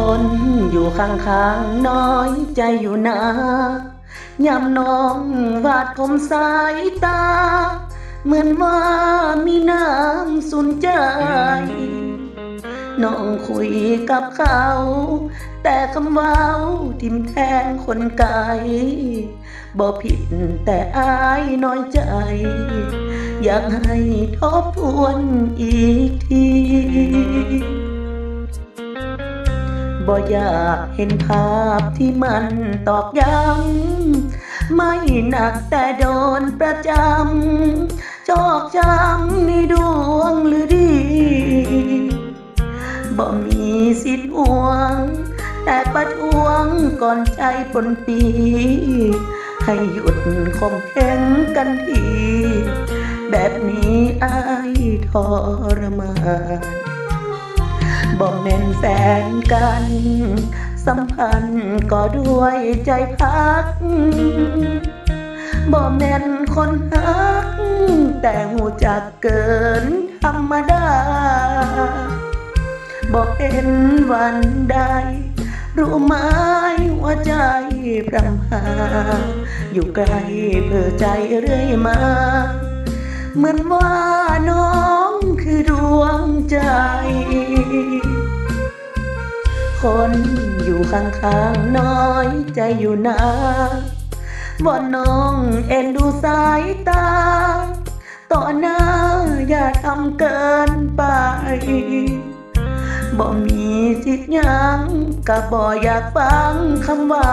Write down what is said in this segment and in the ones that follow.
คนอยู่ข้างๆน้อยใจอยู่นายามน้องวาดคมสายตาเหมือนว่ามีน้ำสุนใจน้องคุยกับเขาแต่คำเว้าทิ่มแทงคนไกลบ่ผิดแต่อายน้อยใจอยากให้ทบทวนอีกทีบ่อยากเห็นภาพที่มันตอกย้ำไม่หนักแต่โดนประจำชอกช้ำในดวงหรือดีบ่มีสิทธิ์ห่วงแต่ประท้วงก่อนใจปนปีให้หยุดข่มเหงกันทีแบบนี้อายทรมานบ่แม่นแฟนกันสัมพันธ์ก็ด้วยใจพักบ่แม่นคนฮักแต่หูจักเกินธรรมดาบ่เป็นวันใดรู้ไหมว่าใจพรำหาอยู่ไกลเพื่อใจเรื่อยมาเหมือนว่าน้องคือดวงใจคนอยู่ข้างๆน้อยใจอยู่นาว่าน้องเอ็นดูสายตาต่อหน้าอย่าทำเกินไปบ่มีสิทธิ์ยังก็บ่อยากฟังคำว่า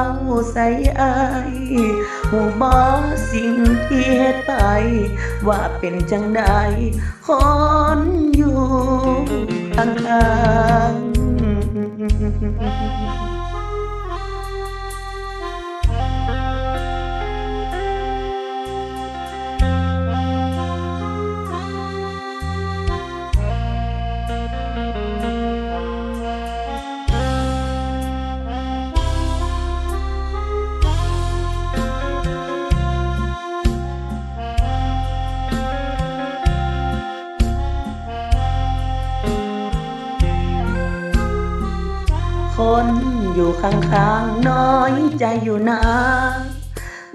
ใส่อายหูบ่สิ่งที่เฮ็ดไปว่าเป็นจังใดคนอยู่ข้างๆคนอยู่ข้างๆน้อยใจอยู่นา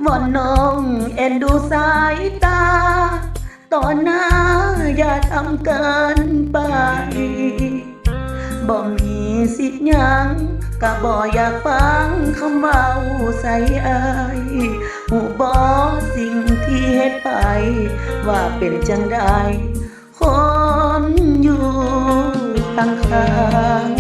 ว่าน้องเอ็นดูสายตาต่อหน้าอย่าทำเกินไปบ่มีสิทธิ์ยังก็บ่อยากฟังคำเว้าใส่อายหูบ่สิ่งที่เฮ็ดไปว่าเป็นจังใดคนอยู่ข้างๆ